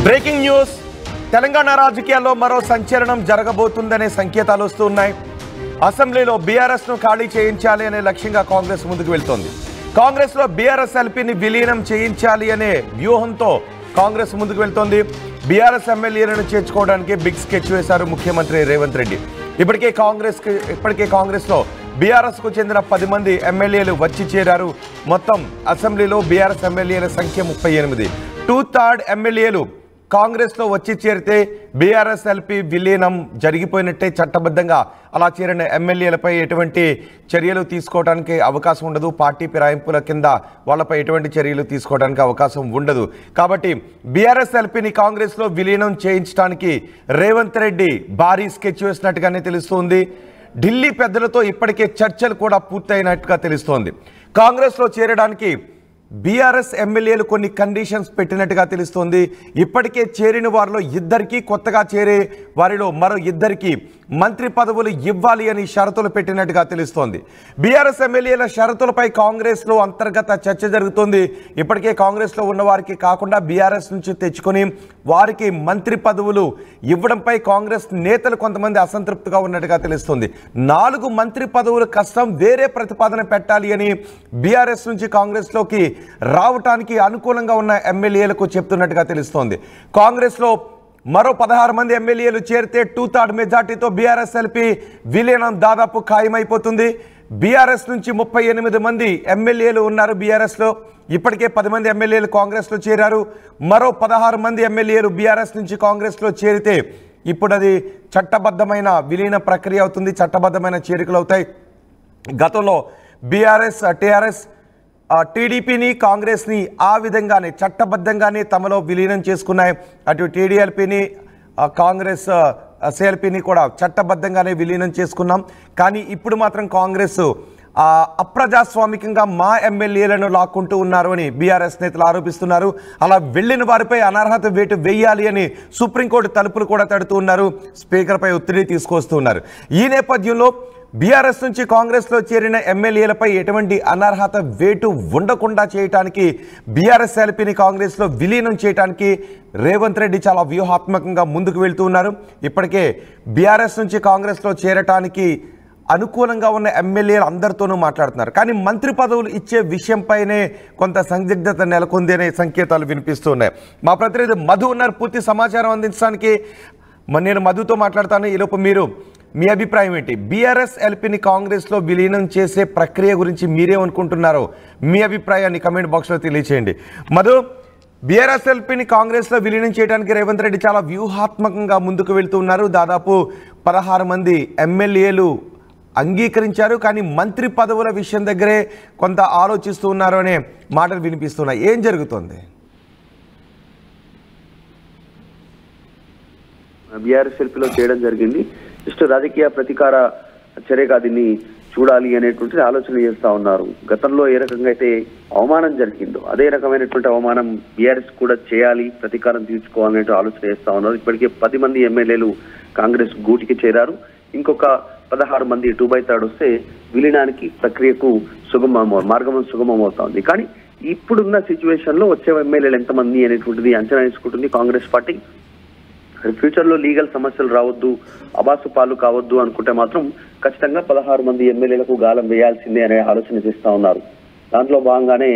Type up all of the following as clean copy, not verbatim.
Breaking news Telangana రాజకీయాల్లో మరో సంచలనం జరగబోతుందనే సంకేతాలు వస్తున్నాయి. అసెంబ్లీలో బీఆర్ఎస్ ను ఖాళీ చేయించాలి అనే లక్ష్యంగా కాంగ్రెస్ ముందుకు వెళ్తోంది. కాంగ్రెస్ లో బీఆర్ఎస్ ఎల్పీని విలీనం చేయించాలి అనే వ్యూహంతో కాంగ్రెస్ ముందుకు వెళ్తోంది. బీఆర్ఎస్ ఎమ్మెల్యేలను చేర్చుకోవడానికి బిగ్ స్కెచ్ వేశారు ముఖ్యమంత్రి రేవంత్ రెడ్డి. ఇప్పటికే కాంగ్రెస్ లో బీఆర్ఎస్ కు చెందిన 10 మంది ఎమ్మెల్యేలు వచ్చి చేరారు. మొత్తం అసెంబ్లీలో బీఆర్ఎస్ ఎమ్మెల్యేల సంఖ్య 38. 2/3 ఎమ్మెల్యేలు కాంగ్రెస్ లో వచ్చి చేరితే బీఆర్ఎస్ ఎల్పీ విలీనం జరిగిపోయినట్టే. చట్టబద్ధంగా అలా చేరిన ఎమ్మెల్యేలపై ఎటువంటి చర్యలు తీసుకోవడానికి అవకాశం ఉండదు. పార్టీ ఫిరాయింపుల కింద వాళ్ళపై ఎటువంటి చర్యలు తీసుకోవడానికి అవకాశం ఉండదు. కాబట్టి బీఆర్ఎస్ ఎల్పీని కాంగ్రెస్ లో విలీనం చేయించడానికి రేవంత్ రెడ్డి భారీ స్కెచ్ వేసినట్టుగానే తెలుస్తోంది. ఢిల్లీ పెద్దలతో ఇప్పటికే చర్చలు కూడా పూర్తయినట్టుగా తెలుస్తోంది. కాంగ్రెస్ లో చేరడానికి బీఆర్ఎస్ ఎమ్మెల్యేలు కొన్ని కండిషన్స్ పెట్టినట్టుగా తెలుస్తోంది. ఇప్పటికే చేరిన వారిలో ఇద్దరికి, కొత్తగా చేరే వారిలో మరో ఇద్దరికి మంత్రి పదవులు ఇవ్వాలి అని షరతులు పెట్టినట్టుగా తెలుస్తోంది. బీఆర్ఎస్ ఎమ్మెల్యేల షరతులపై కాంగ్రెస్ లో అంతర్గత చర్చ జరుగుతోంది. ఇప్పటికే కాంగ్రెస్ లో ఉన్న వారికి కాకుండా బీఆర్ఎస్ నుంచి తెచ్చుకొని వారికి మంత్రి పదవులు ఇవ్వడంపై కాంగ్రెస్ నేతలు కొంతమంది అసంతృప్తిగా ఉన్నట్టుగా తెలుస్తోంది. 4 మంత్రి పదవులు కష్టం, వేరే ప్రతిపాదన పెట్టాలి అని బీఆర్ఎస్ నుంచి కాంగ్రెస్ లోకి రావటానికి అనుకూలంగా ఉన్న ఎమ్మెల్యేలకు చెప్తున్నట్టుగా తెలుస్తోంది. కాంగ్రెస్ లో మరో 16 మంది ఎమ్మెల్యేలు చేరితే 2/3 మెజార్టీతో బీఆర్ఎస్ ఎల్పీ విలీనం దాదాపు ఖాయమైపోతుంది. బీఆర్ఎస్ నుంచి 38 మంది ఎమ్మెల్యేలు ఉన్నారు. బీఆర్ఎస్ లో ఇప్పటికే 10 మంది ఎమ్మెల్యేలు కాంగ్రెస్ లో చేరారు. మరో 16 మంది ఎమ్మెల్యేలు బీఆర్ఎస్ నుంచి కాంగ్రెస్ లో చేరితే ఇప్పుడు అది చట్టబద్ధమైన విలీన ప్రక్రియ అవుతుంది. చట్టబద్ధమైన చేరికలు అవుతాయి. గతంలో బీఆర్ఎస్, టీఆర్ఎస్, టీడీపీని, కాంగ్రెస్ని ఆ విధంగానే చట్టబద్ధంగానే తమలో విలీనం చేసుకున్నాయి. అటు టీడీఎల్పీని, కాంగ్రెస్ సిఎల్పీని కూడా చట్టబద్ధంగానే విలీనం చేసుకున్నాం. కానీ ఇప్పుడు మాత్రం కాంగ్రెస్ అప్రజాస్వామికంగా మా ఎమ్మెల్యేలను లాక్కుంటూ ఉన్నారు అని బీఆర్ఎస్ నేతలు ఆరోపిస్తున్నారు. అలా వెళ్లిన వారిపై అనర్హత వేటు వేయాలి అని సుప్రీంకోర్టు తలుపులు కూడా తడుతూ ఉన్నారు. స్పీకర్పై ఒత్తిడి తీసుకొస్తూ ఉన్నారు. ఈ నేపథ్యంలో బీఆర్ఎస్ నుంచి కాంగ్రెస్లో చేరిన ఎమ్మెల్యేలపై ఎటువంటి అనర్హత వేటు ఉండకుండా చేయడానికి, బీఆర్ఎస్ ఎల్పీని కాంగ్రెస్లో విలీనం చేయడానికి రేవంత్ రెడ్డి చాలా వ్యూహాత్మకంగా ముందుకు వెళ్తూ ఉన్నారు. ఇప్పటికే బీఆర్ఎస్ నుంచి కాంగ్రెస్లో చేరటానికి అనుకూలంగా ఉన్న ఎమ్మెల్యేలు అందరితోనూ మాట్లాడుతున్నారు. కానీ మంత్రి పదవులు ఇచ్చే విషయంపైనే కొంత సందిగ్ధత నెలకొంది అనే సంకేతాలు వినిపిస్తున్నాయి. మా ప్రతినిధి మధు ఉన్నారు పూర్తి సమాచారం అందించడానికి. నేను మధుతో మాట్లాడతాను. ఈలోపు మీరు మీ అభిప్రాయం ఏంటి? బీఆర్ఎస్ ఎల్పీని కాంగ్రెస్లో విలీనం చేసే ప్రక్రియ గురించి మీరేమనుకుంటున్నారో మీ అభిప్రాయాన్ని కమెంట్ బాక్స్లో తెలియచేయండి. మధు, బీఆర్ఎస్ ఎల్పీని కాంగ్రెస్లో విలీనం చేయడానికి రేవంత్ రెడ్డి చాలా వ్యూహాత్మకంగా ముందుకు వెళ్తూ ఉన్నారు. దాదాపు 16 మంది ఎమ్మెల్యేలు అంగీకరించారు. కానీ మంత్రి పదవుల విషయం దగ్గరే కొంత ఆలోచిస్తూ ఉన్నారు అనే మాటలు వినిపిస్తున్నాయి. ఏం జరుగుతుంది? బీఆర్ఎస్ ఎల్పీలో చేయడం జరిగింది. జస్ట్ రాజకీయ ప్రతీకార చర్యగా దీన్ని చూడాలి అనేటువంటిది ఆలోచన చేస్తా ఉన్నారు. గతంలో ఏ రకంగా అయితే అవమానం జరిగిందో అదే రకమైనటువంటి అవమానం బీఆర్ఎస్ కూడా చేయాలి, ప్రతీకారం తీర్చుకోవాలనే ఆలోచన చేస్తా ఉన్నారు. ఇప్పటికే 10 మంది ఎమ్మెల్యేలు కాంగ్రెస్ గూటికి చేరారు. ఇంకొక 16 మంది 2/3 వస్తే విలీనానికి ప్రక్రియకు మార్గం సుగమం అవుతా ఉంది. కానీ ఇప్పుడున్న సిచ్యువేషన్ లో వచ్చే ఎమ్మెల్యేలు ఎంతమంది అనేటువంటిది అంచనా వేసుకుంటుంది కాంగ్రెస్ పార్టీ. ఫ్యూచర్ లో లీగల్ సమస్యలు రావద్దు, అబాసు పాలు కావద్దు అనుకుంటే మాత్రం ఖచ్చితంగా 16 మంది ఎమ్మెల్యేలకు గాలం వేయాల్సిందే అనే ఆలోచన చేస్తా ఉన్నారు. దాంట్లో భాగంగానే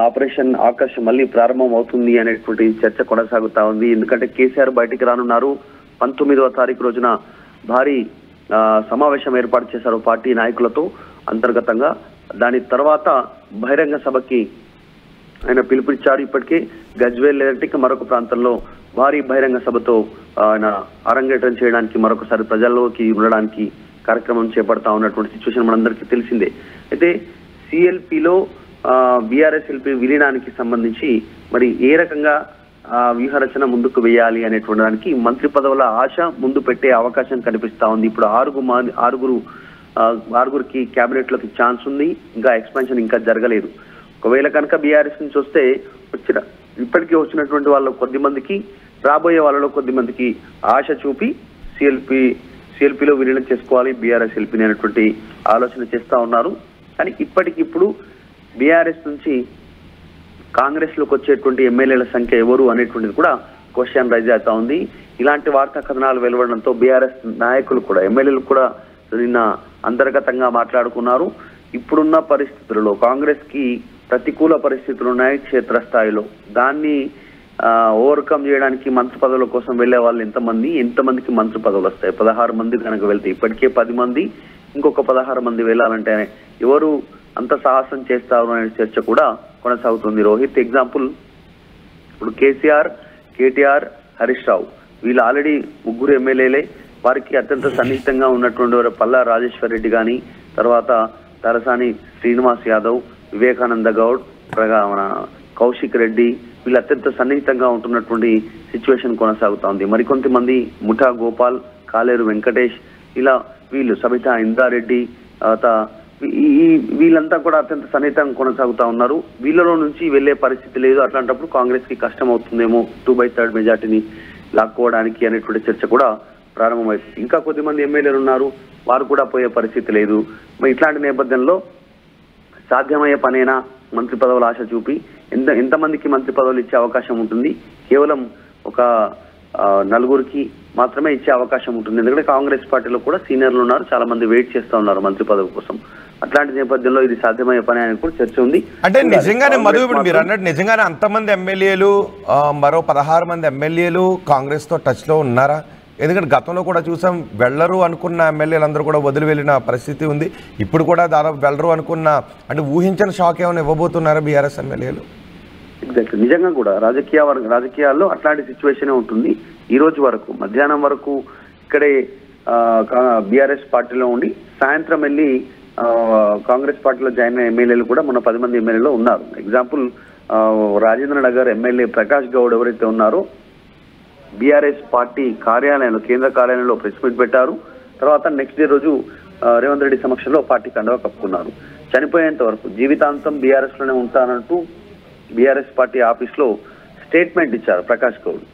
ఆపరేషన్ ఆకర్ష్ మళ్ళీ ప్రారంభం అవుతుంది అనేటువంటి చర్చ కొనసాగుతా ఉంది. ఎందుకంటే కేసీఆర్ బయటికి రానున్నారు. 19వ తారీఖు రోజున భారీ సమావేశం ఏర్పాటు చేశారు పార్టీ నాయకులతో అంతర్గతంగా. దాని తర్వాత బహిరంగ సభకి ఆయన పిలుపునిచ్చారు. ఇప్పటికే గజ్వేల్ లేదంటే మరొక ప్రాంతంలో భారీ బహిరంగ సభతో ఆయన అరంగేట్రం చేయడానికి, మరొకసారి ప్రజల్లోకి ఉండడానికి కార్యక్రమం చేపడతా ఉన్నటువంటి సిచ్యువేషన్ మనందరికీ తెలిసిందే. అయితే సిఎల్పిలో బీఆర్ఎస్ ఎల్పీ విలీనానికి సంబంధించి మరి ఏ రకంగా వ్యూహరచన ముందుకు వేయాలి అనేటువంటి దానికి మంత్రి పదవుల ఆశ ముందు పెట్టే అవకాశం కనిపిస్తా ఉంది. ఇప్పుడు ఆరుగురికి క్యాబినెట్ లోకి ఛాన్స్ ఉంది. ఇంకా ఎక్స్పాన్షన్ ఇంకా జరగలేదు. ఒకవేళ కనుక బీఆర్ఎస్ నుంచి వస్తే ఇప్పటికీ వచ్చినటువంటి వాళ్ళ కొద్ది మందికి, రాబోయే వాళ్ళలో కొద్ది మందికి ఆశ చూపి సిఎల్పిలో విలీనం చేసుకోవాలి బీఆర్ఎస్ ఎల్పీని అనేటువంటి ఆలోచన చేస్తా ఉన్నారు. కానీ ఇప్పటికిప్పుడు బీఆర్ఎస్ నుంచి కాంగ్రెస్ లోకి వచ్చేటువంటి ఎమ్మెల్యేల సంఖ్య ఎవరు అనేటువంటిది కూడా క్వశ్చన్ రైజ్ అవుతా ఉంది. ఇలాంటి వార్తా కథనాలు వెలువడడంతో బీఆర్ఎస్ నాయకులు కూడా ఎమ్మెల్యేలు కూడా నిన్న అంతర్గతంగా మాట్లాడుకున్నారు. ఇప్పుడున్న పరిస్థితులలో కాంగ్రెస్ కి ప్రతికూల పరిస్థితులు ఉన్నాయి క్షేత్రస్థాయిలో. దాన్ని ఓవర్కమ్ చేయడానికి మంత్రి పదవుల కోసం వెళ్లే వాళ్ళు ఎంతమందికి మంత్రి పదవులు వస్తాయి? 16 మంది కనుక వెళ్తే ఇప్పటికే 10 మంది, ఇంకొక 16 మంది వెళ్ళాలంటే ఎవరు అంత సాహసం చేస్తారు అనే చర్చ కూడా కొనసాగుతుంది. రోహిత్ ఎగ్జాంపుల్, ఇప్పుడు కేసీఆర్, కేటీఆర్, హరీష్ రావు వీళ్ళు ఆల్రెడీ 3 ఎమ్మెల్యేలే. వారికి అత్యంత సన్నిహితంగా ఉన్నటువంటి వారు పల్లా రాజేశ్వర్ రెడ్డి కానీ, తర్వాత తలసాని శ్రీనివాస్ యాదవ్, వివేకానంద గౌడ్, మన కౌశిక్ రెడ్డి వీళ్ళు అత్యంత సన్నిహితంగా ఉంటున్నటువంటి సిచ్యువేషన్ కొనసాగుతా ఉంది. మరికొంతమంది ముఠా గోపాల్, కాలేరు వెంకటేష్, ఇలా వీళ్ళు సబితా ఇందారెడ్డి, వీళ్ళంతా కూడా అత్యంత సన్నిహితంగా కొనసాగుతా ఉన్నారు. వీళ్ళలో నుంచి వెళ్లే పరిస్థితి లేదు. అట్లాంటప్పుడు కాంగ్రెస్ కి కష్టం అవుతుందేమో 2/3 మెజార్టీని లాక్కోవడానికి అనేటువంటి చర్చ కూడా ప్రారంభమవుతుంది. ఇంకా కొద్దిమంది ఎమ్మెల్యేలు ఉన్నారు, వారు కూడా పోయే పరిస్థితి లేదు. మరి ఇట్లాంటి నేపథ్యంలో సాధ్యమయ్యే పనేనా మంత్రి పదవుల ఆశ చూపి ఎంతమందికి మంత్రి పదవులు ఇచ్చే అవకాశం ఉంటుంది? కేవలం ఒక 4గురికి మాత్రమే ఇచ్చే అవకాశం ఉంటుంది. ఎందుకంటే కాంగ్రెస్ పార్టీలో కూడా సీనియర్లు ఉన్నారు, చాలా మంది వెయిట్ చేస్తూ ఉన్నారు మంత్రి పదవి కోసం. అట్లాంటి నేపథ్యంలో ఇది సాధ్యమయ్యే పని అని కూడా చర్చ ఉంది. అంటే నిజంగానే మధు, ఇప్పుడు మీరు అన్నట్టు నిజంగానే అంతమంది ఎమ్మెల్యేలు, మరో 16 మంది ఎమ్మెల్యేలు కాంగ్రెస్ తో టచ్ లో ఉన్నారా? ఎందుకంటే గతంలో కూడా చూసాం, వెళ్ళరు అనుకున్న ఎమ్మెల్యేలందరూ కూడా వదిలి వెళ్ళిన పరిస్థితి ఉంది. ఇప్పుడు కూడా దాదాపు వెళ్ళరు అనుకున్న, అంటే ఊహించిన షాక్ ఏమైనా ఇవ్వబోతున్నారా బీఆర్ఎస్ ఎమ్మెల్యేలు? ఎగ్జాక్ట్లీ, నిజంగా కూడా రాజకీయాల్లో అట్లాంటి సిచ్యువేషనే ఉంటుంది. ఈ రోజు వరకు మధ్యాహ్నం వరకు ఇక్కడే బీఆర్ఎస్ పార్టీలో ఉండి సాయంత్రం వెళ్ళి కాంగ్రెస్ పార్టీలో జాయిన్ అయిన ఎమ్మెల్యేలు కూడా మొన్న 10 మంది ఎమ్మెల్యేలు ఉన్నారు. ఎగ్జాంపుల్, రాజేంద్ర నగర్ ఎమ్మెల్యే ప్రకాష్ గౌడ్ ఎవరైతే ఉన్నారో బీఆర్ఎస్ పార్టీ కార్యాలయంలో, కేంద్ర కార్యాలయంలో ప్రెస్ మీట్ పెట్టారు. తర్వాత నెక్స్ట్ డే రోజు రేవంత్ రెడ్డి సమక్షంలో పార్టీ కండువా కప్పుకున్నారు. చనిపోయేంత వరకు జీవితాంతం బీఆర్ఎస్ లోనే ఉంటానంటూ బీఆర్ఎస్ పార్టీ ఆఫీస్ లో స్టేట్మెంట్ ఇచ్చారు ప్రకాష్ గౌడ్.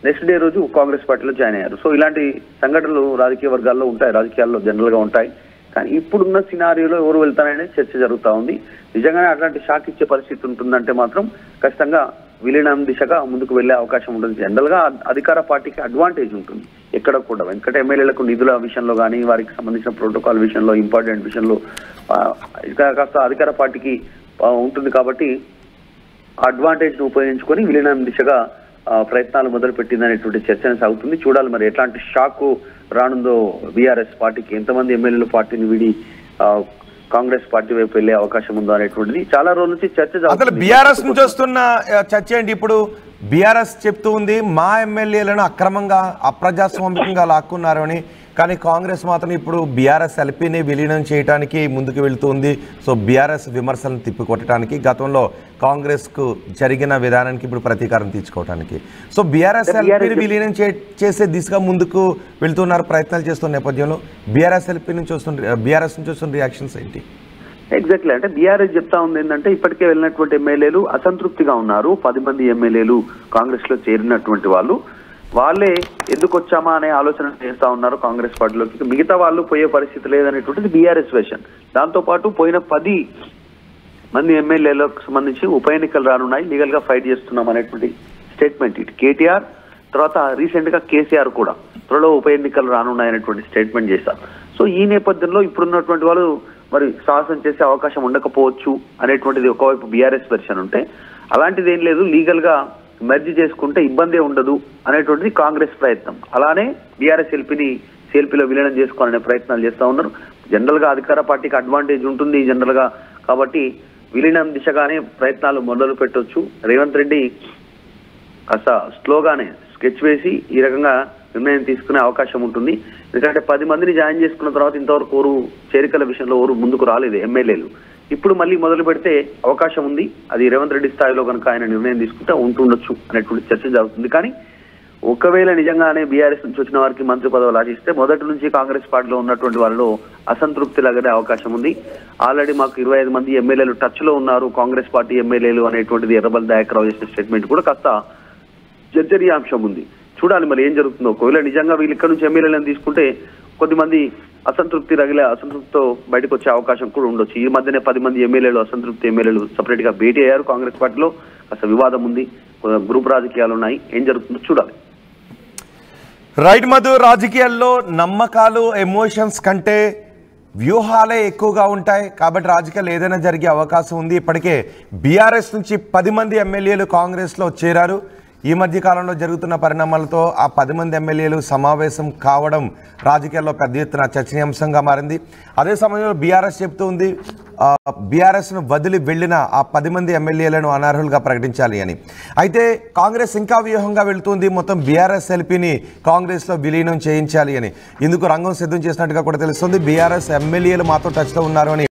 నెక్స్ట్ డే రోజు కాంగ్రెస్ పార్టీలో జాయిన్ అయ్యారు. సో ఇలాంటి సంఘటనలు రాజకీయ వర్గాల్లో ఉంటాయి, రాజకీయాల్లో జనరల్ గా ఉంటాయి. కానీ ఇప్పుడున్న సినారియోలో ఎవరు వెళ్తారనే చర్చ జరుగుతూ ఉంది. నిజంగానే అట్లాంటి షాక్ ఇచ్చే పరిస్థితి ఉంటుందంటే మాత్రం ఖచ్చితంగా విలీనం దిశగా ముందుకు వెళ్లే అవకాశం ఉంటుంది. జనరల్ గా అధికార పార్టీకి అడ్వాంటేజ్ ఉంటుంది ఎక్కడ కూడా. వెంకట ఎమ్మెల్యేలకు నిధుల విషయంలో కానీ, వారికి సంబంధించిన ప్రోటోకాల్ విషయంలో, ఇంపార్టెంట్ విషయంలో కాస్త అధికార పార్టీకి ఉంటుంది. కాబట్టి అడ్వాంటేజ్ ను ఉపయోగించుకొని విలీనం దిశగా ప్రయత్నాలు మొదలు పెట్టిందనేటువంటి చర్చ సాగుతుంది. చూడాలి మరి ఎట్లాంటి షాక్ రానుందో బీఆర్ఎస్ పార్టీకి. ఎంతమంది ఎమ్మెల్యేలు పార్టీని వీడి కాంగ్రెస్ పార్టీ వైపు వెళ్లే అవకాశం ఉందో అనేటువంటిది చాలా రోజుల నుంచి చర్చ. అసలు బీఆర్ఎస్ నుంచి వస్తున్న చర్చ ఏంటి? ఇప్పుడు బీఆర్ఎస్ చెప్తూ ఉంది మా ఎమ్మెల్యేలను అక్రమంగా అప్రజాస్వామికంగా లాక్కున్నారు అని. కానీ కాంగ్రెస్ మాత్రం ఇప్పుడు బీఆర్ఎస్ ఎల్పీని విలీనం చేయడానికి ముందుకు వెళ్తుంది. సో బీఆర్ఎస్ విమర్శలను తిప్పికొట్టడానికి, గతంలో కాంగ్రెస్కు జరిగిన విధానానికి ఇప్పుడు ప్రతీకారం తీర్చుకోవడానికి, సో బీఆర్ఎస్ ఎల్పీని విలీనం చేసే దిశగా ముందుకు వెళ్తున్నారు, ప్రయత్నాలు చేస్తున్న నేపథ్యంలో బీఆర్ఎస్ నుంచి వస్తున్న రియాక్షన్స్ ఏంటి? ఎగ్జాక్ట్లీ, అంటే బీఆర్ఎస్ చెప్తా ఉంది ఏంటంటే ఇప్పటికే వెళ్ళినటువంటి ఎమ్మెల్యేలు అసంతృప్తిగా ఉన్నారు. 10 మంది ఎమ్మెల్యేలు కాంగ్రెస్ లో చేరినటువంటి వాళ్ళే ఎందుకు వచ్చామా అనే ఆలోచన చేస్తా ఉన్నారు కాంగ్రెస్ పార్టీలోకి. మిగతా వాళ్ళు పోయే పరిస్థితి లేదనేటువంటిది బీఆర్ఎస్ వెర్షన్. దాంతో పాటు పోయిన 10 మంది ఎమ్మెల్యేలకు సంబంధించి ఉప ఎన్నికలు రానున్నాయి, లీగల్ గా ఫైట్ చేస్తున్నాం అనేటువంటి స్టేట్మెంట్ ఇటు కేటీఆర్, తర్వాత రీసెంట్ గా కేసీఆర్ కూడా త్వరలో ఉప ఎన్నికలు రానున్నాయి అనేటువంటి స్టేట్మెంట్ చేశారు. సో ఈ నేపథ్యంలో ఇప్పుడున్నటువంటి వాళ్ళు మరి సాహసం చేసే అవకాశం ఉండకపోవచ్చు అనేటువంటిది ఒకవైపు బీఆర్ఎస్ వెర్షన్ ఉంటే, అలాంటిది ఏం లేదు, లీగల్ గా మెర్జ్ చేసుకుంటే ఇబ్బందే ఉండదు అనేటువంటిది కాంగ్రెస్ ప్రయత్నం. అలానే బీఆర్ఎస్ సిఎల్పీలో విలీనం చేసుకోవాలనే ప్రయత్నాలు చేస్తా ఉన్నారు. జనరల్ గా అధికార పార్టీకి అడ్వాంటేజ్ ఉంటుంది జనరల్ గా, కాబట్టి విలీనం దిశగానే ప్రయత్నాలు మొదలు పెట్టొచ్చు. రేవంత్ రెడ్డి కాస్త స్లోగానే స్కెచ్ వేసి ఈ రకంగా నిర్ణయం తీసుకునే అవకాశం ఉంటుంది. ఎందుకంటే 10 మందిని జాయిన్ చేసుకున్న తర్వాత ఇంతవరకు ఓరు చేరికల విషయంలో ఓరు ముందుకు రాలేదు ఎమ్మెల్యేలు. ఇప్పుడు మళ్ళీ మొదలు పెడితే అవకాశం ఉంది. అది రేవంత్ రెడ్డి స్థాయిలో కనుక ఆయన నిర్ణయం తీసుకుంటే ఉంటుండొచ్చు అనేటువంటి చర్చ జరుగుతుంది. కానీ ఒకవేళ నిజంగానే బీఆర్ఎస్ నుంచి వచ్చిన వారికి మంత్రి పదవులు ఆశిస్తే మొదటి నుంచి కాంగ్రెస్ పార్టీలో ఉన్నటువంటి వాళ్ళలో అసంతృప్తి లాగానే అవకాశం ఉంది. ఆల్రెడీ మాకు 25 మంది ఎమ్మెల్యేలు టచ్ లో ఉన్నారు కాంగ్రెస్ పార్టీ ఎమ్మెల్యేలు అనేటువంటిది ఎర్రబల్ దయాకరావు చేసిన స్టేట్మెంట్ కూడా కాస్త చర్చనీయాంశం ఉంది. చూడాలి మరి ఏం జరుగుతుందో. ఒకవేళ నిజంగా వీళ్ళు ఇక్కడ నుంచి ఎమ్మెల్యేలను తీసుకుంటే కొద్దిమంది అసంతృప్తితో బయటకు వచ్చే అవకాశం కూడా ఉండొచ్చు. ఈ మధ్యనే 10 మంది ఎమ్మెల్యేలు, అసంతృప్తి ఎమ్మెల్యేలు సపరేట్ గా భేటీ అయ్యారు కాంగ్రెస్ పార్టీలో. అసలు వివాదం ఉంది, గ్రూప్ రాజకీయాలు ఉన్నాయి, ఏం జరుగుతుందో చూడాలి. రైట్ మధు, రాజకీయాల్లో నమ్మకాలు ఎమోషన్స్ కంటే వ్యూహాలే ఎక్కువగా ఉంటాయి కాబట్టి రాజకీయాలు ఏదైనా జరిగే అవకాశం ఉంది. ఇప్పటికే బీఆర్ఎస్ నుంచి 10 మంది ఎమ్మెల్యేలు కాంగ్రెస్లో చేరారు. ఈ మధ్య కాలంలో జరుగుతున్న పరిణామాలతో ఆ 10 మంది ఎమ్మెల్యేలు సమావేశం కావడం రాజకీయాల్లో పెద్ద ఎత్తున చర్చనీయాంశంగా మారింది. అదే సమయంలో బీఆర్ఎస్ చెప్తూ ఉంది బీఆర్ఎస్ను వదిలి వెళ్ళిన ఆ 10 మంది ఎమ్మెల్యేలను అనర్హులుగా ప్రకటించాలి అని. అయితే కాంగ్రెస్ ఇంకా వ్యూహంగా వెళుతుంది, మొత్తం బీఆర్ఎస్ ఎల్పీని కాంగ్రెస్లో విలీనం చేయించాలి అని. ఇందుకు రంగం సిద్ధం చేసినట్టుగా కూడా తెలుస్తుంది. బీఆర్ఎస్ ఎమ్మెల్యేలు మాతో టచ్లో ఉన్నారు అని